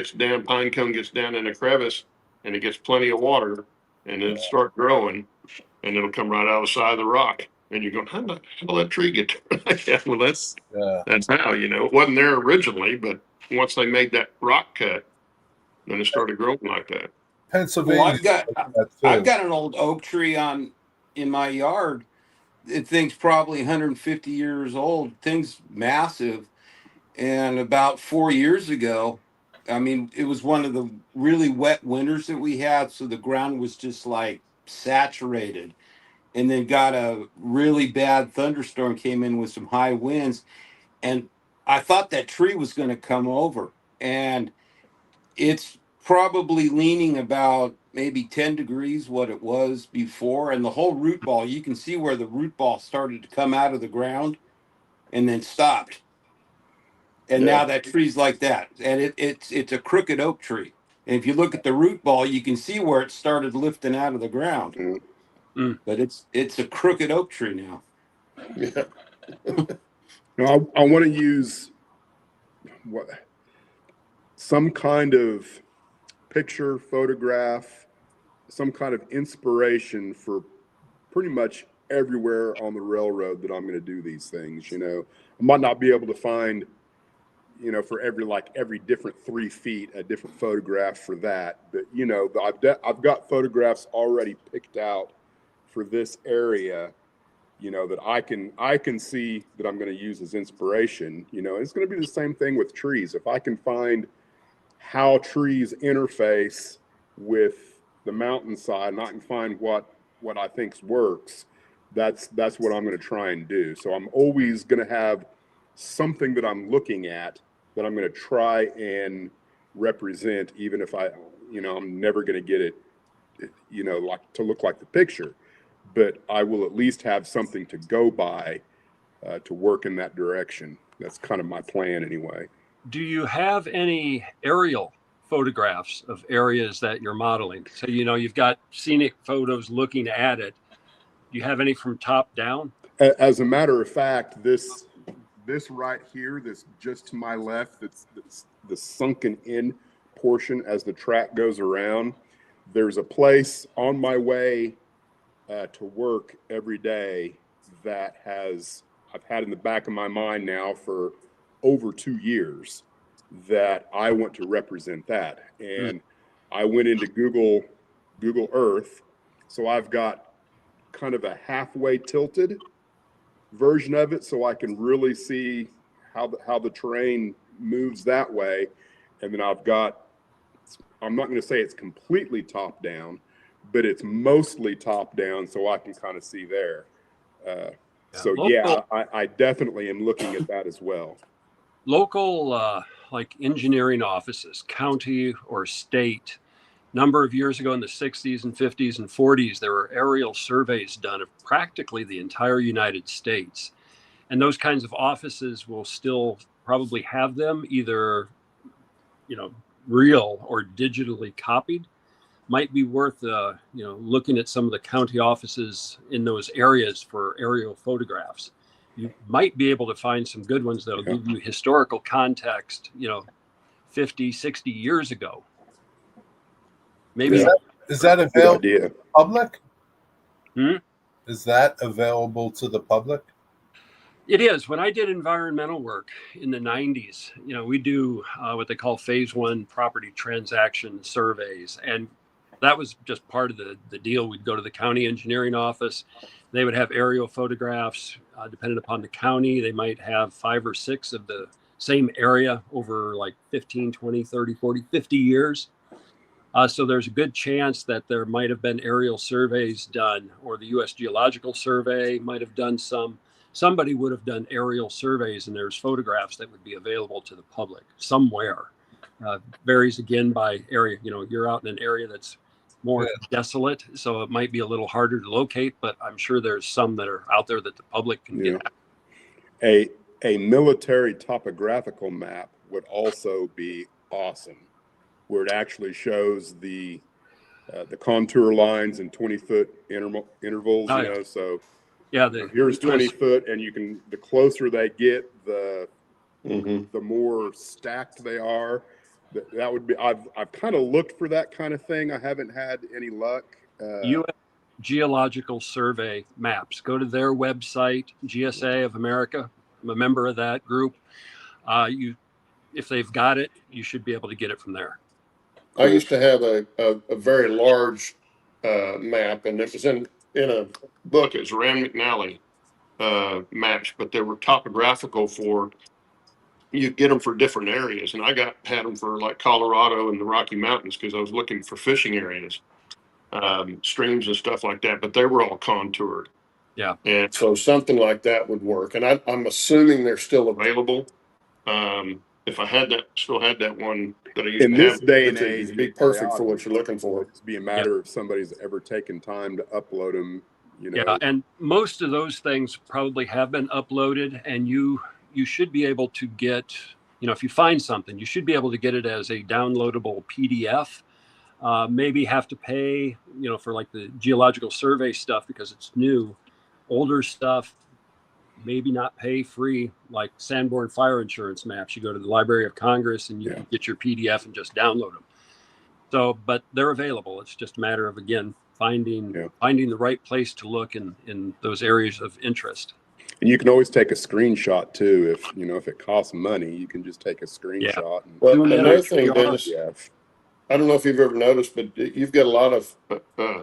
pine cone gets down in a crevice, and it gets plenty of water, and it'll start growing, and it'll come right out of the side of the rock. And you're going, how the hell that tree get there? Well, that's how, it wasn't there originally, but once they made that rock cut, then it started growing like that. Pennsylvania. Well, I've got an old oak tree in my yard. It thing's probably 150 years old. Thing's massive. And about 4 years ago, it was one of the really wet winters that we had. So the ground was just like saturated. And then got a really bad thunderstorm, came in with some high winds. And I thought that tree was going to come over. And it's probably leaning about maybe 10 degrees what it was before. And the whole root ball, you can see where the root ball started to come out of the ground and then stopped. And now that tree's like that. And it's a crooked oak tree. And if you look at the root ball, you can see where it started lifting out of the ground. But it's a crooked oak tree now. Yeah. I want to use some kind of picture, photograph, some kind of inspiration for pretty much everywhere on the railroad that I'm going to do these things. I might not be able to find, you know, for every different 3 feet, a different photograph for that. But, you know, I've got photographs already picked out for this area, you know, that I can see that I'm going to use as inspiration. You know, it's going to be the same thing with trees. If I can find how trees interface with the mountainside, and I can find what I think works, that's what I'm going to try and do. So I'm always going to have something that I'm looking at that I'm going to try and represent, even if I'm never going to get it, you know, like to look like the picture, but I will at least have something to go by to work in that direction. That's kind of my plan anyway. Do you have any aerial photographs of areas that you're modeling? So, you know, you've got scenic photos looking at it. Do you have any from top down? As a matter of fact, this right here, this just to my left, that's the sunken in portion as the track goes around. There's a place on my way to work every day that I've had in the back of my mind now for over 2 years that I want to represent that. And I went into Google Earth. So I've got kind of a halfway tilted version of it so I can really see how the terrain moves that way. And then I'm not going to say it's completely top down, but it's mostly top down so I can kind of see there. I definitely am looking at that as well. Local, like engineering offices, county or state, number of years ago in the 60s and 50s and 40s, there were aerial surveys done of practically the entire United States. And those kinds of offices will still probably have them either, you know, real or digitally copied. Might be worth, looking at some of the county offices in those areas for aerial photographs. You might be able to find some good ones that'll give you historical context, 50, 60 years ago. Maybe. Is that available to the public? Is that available to the public? It is. When I did environmental work in the 90s, we do what they call phase 1 property transaction surveys. And that was just part of the deal. We'd go to the county engineering office. They would have aerial photographs, depending upon the county. They might have 5 or 6 of the same area over like 15, 20, 30, 40, 50 years. So there's a good chance that there might have been aerial surveys done, or the U.S. Geological Survey might have done some. Somebody would have done aerial surveys, and there's photographs that would be available to the public somewhere. Varies again by area. You're out in an area that's more desolate, so it might be a little harder to locate, but I'm sure there's some that are out there that the public can get at. A military topographical map would also be awesome, where it actually shows the contour lines in 20-foot intervals. So here's 20 foot, and the closer they get, the more stacked they are. That would be. I've kind of looked for that kind of thing. I haven't had any luck. U.S. Geological Survey maps. Go to their website, GSA of America. I'm a member of that group. If they've got it, you should be able to get it from there. I used to have a very large map, and it was in a book. It was Rand McNally maps, but they were topographical for. You get them for different areas, and I had them for like Colorado and the Rocky Mountains because I was looking for fishing areas, streams and stuff like that. But they were all contoured. Yeah, and so something like that would work. And I'm assuming they're still available. If I still had that one that I used in to this have, day and age, it'd be perfect for what you're looking for. It'd be a matter of somebody's ever taken time to upload them. Yeah, and most of those things probably have been uploaded, and you should be able to get, if you find something, you should be able to get it as a downloadable PDF. Maybe have to pay, for like the geological survey stuff because it's new. Older stuff, maybe not pay free, like Sanborn fire insurance maps. You go to the Library of Congress and you can get your PDF and just download them. So, but they're available. It's just a matter of, again, finding the right place to look in those areas of interest. And you can always take a screenshot too. If it costs money, you can just take a screenshot. And, Well, Doing it another on thing, VR. Dennis, yeah. I don't know if you've ever noticed, but you've got a lot of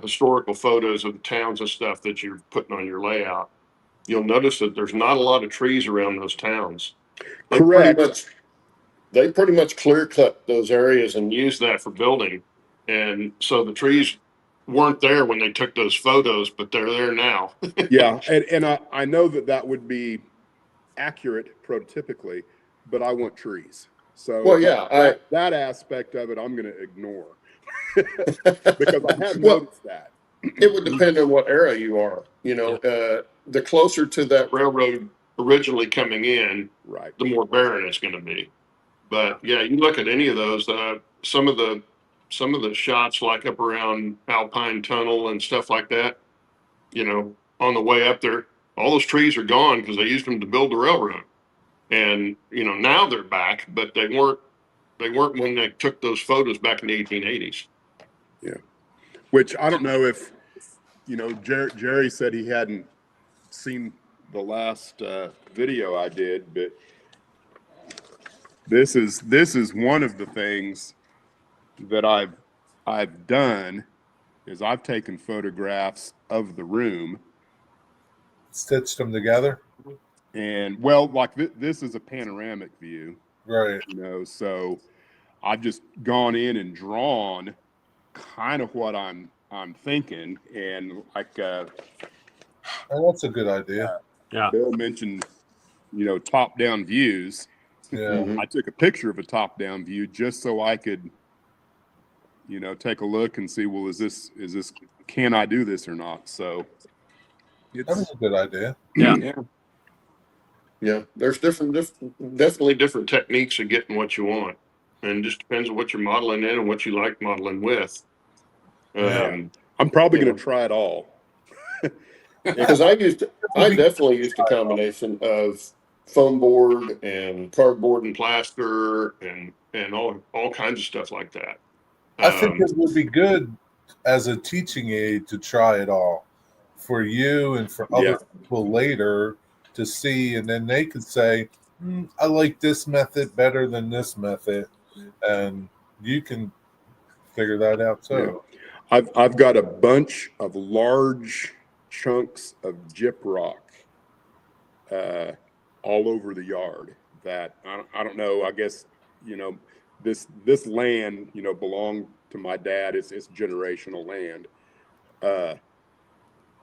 historical photos of towns and stuff that you're putting on your layout. You'll notice that there's not a lot of trees around those towns. Correct. They pretty much clear cut those areas and use that for building. And so the trees weren't there when they took those photos, but they're there now. Yeah. And I know that would be accurate prototypically, but I want trees. So Well, yeah, that aspect of it, I'm going to ignore because I have Well, noticed that. it would depend on what era you are. The closer to that railroad originally coming in, Right. the more barren it's going to be. But yeah, you look at any of those. Some of the shots, like up around Alpine Tunnel and stuff like that. On the way up there, all those trees are gone because they used them to build the railroad. And now they're back, but they weren't. They weren't when they took those photos back in the 1880s. Yeah. Which I don't know if Jerry said he hadn't seen the last video I did, but this is one of the things that I've done is I've taken photographs of the room, Stitched them together. and well, like this is a panoramic view, Right. so I've just gone in and drawn kind of what I'm thinking, and like Oh, that's a good idea. Yeah. Bill mentioned, top down views. Yeah. I took a picture of a top down view just so I could, take a look and see, well, is this can I do this or not? So That was a good idea. Yeah. Yeah, there's definitely different techniques of getting what you want, and just depends on what you're modeling in and what you like modeling with. I'm probably going to try it all. Because I definitely used a combination of foam board and cardboard and plaster and all kinds of stuff like that. I think it would be good as a teaching aid to try it all for you and for other people later to see, and then they could say, I like this method better than this method, and you can figure that out too. Yeah. I've got a bunch of large chunks of gyprock all over the yard that I don't know. I guess this land belonged to my dad. It's generational land,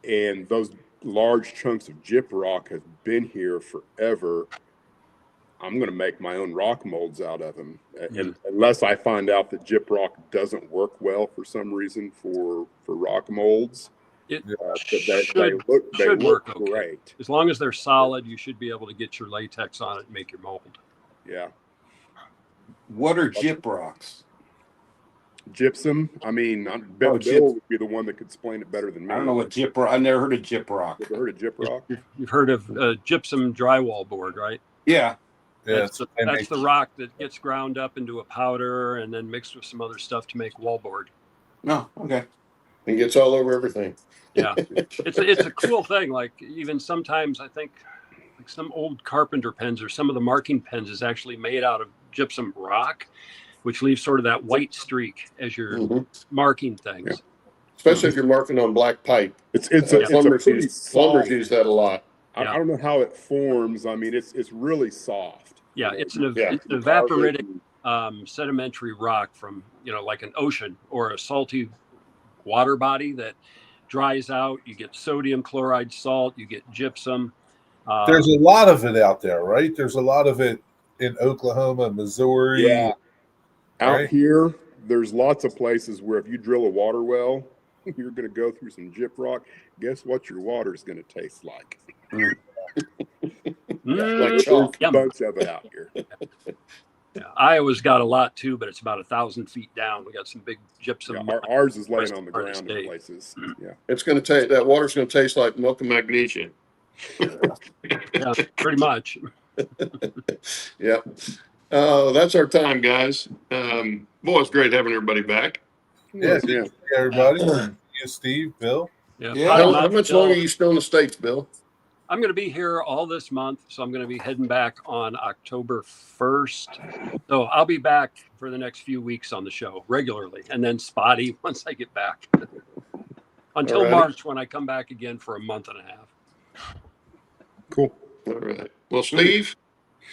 and those large chunks of gyprock have been here forever. I'm going to make my own rock molds out of them, and unless I find out that gyprock doesn't work well for some reason for rock molds. It they look work okay. great. As long as they're solid, you should be able to get your latex on it and make your mold. Yeah. What are gyprocks? Gypsum. I mean, Bill would be the one that could explain it better than me. I don't know what gyprock. I've never heard of gyprock. You ever heard of gyprock? You've heard of gypsum drywall board, right? Yeah. That's the rock that gets ground up into a powder and then mixed with some other stuff to make wallboard. No, okay. And gets all over everything. Yeah, it's a cool thing. Like even sometimes I think like some old carpenter pens or some of the marking pens is actually made out of gypsum rock, which leaves sort of that white streak as you're marking things. Yeah. Especially if you're marking on black pipe. Plumbers use that a lot. I don't know how it forms. I mean, it's really soft. Yeah, it's an evaporitic sedimentary rock from like an ocean or a salty water body that dries out. You get sodium chloride salt, you get gypsum. There's a lot of it out there, right? There's a lot of it in Oklahoma, Missouri. Yeah. Out right? here, there's lots of places where if you drill a water well, you're going to go through some gyprock. Guess what your water is going to taste like? Like chalk. A bunch of it out here. Yeah, Iowa's got a lot too, but it's about 1,000 feet down. We got some big gypsum. Yeah, ours is laying on the ground in places. Yeah, it's going to taste. That water's going to taste like milk and magnesia. Yeah, pretty much. Yeah. That's our time, guys. Boy, it's great having everybody back. Yeah, everybody. You, Steve, Bill. Yeah. How much longer are you still in the States, Bill? I'm going to be here all this month, so I'm going to be heading back on October 1st. So I'll be back for the next few weeks on the show regularly, and then spotty once I get back. Until Alrighty. March, when I come back again for a month and a half. Cool. All right. Well, Steve,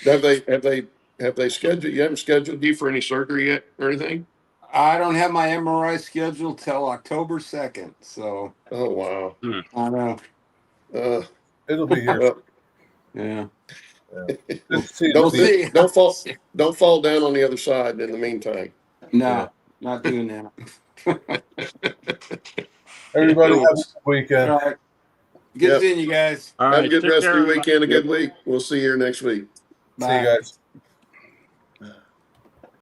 have they scheduled? You haven't scheduled you for any surgery yet or anything? I don't have my MRI scheduled till October 2nd. So Oh wow. I know. It'll be here. Well, Yeah. Just see- We'll see. don't fall down on the other side in the meantime. No, Yeah. not doing that. Everybody have a good All weekend. right. Good Yep. seeing you guys. All Have right. a good take rest care, of your everybody. weekend, a good week. We'll see you here next week. See you guys.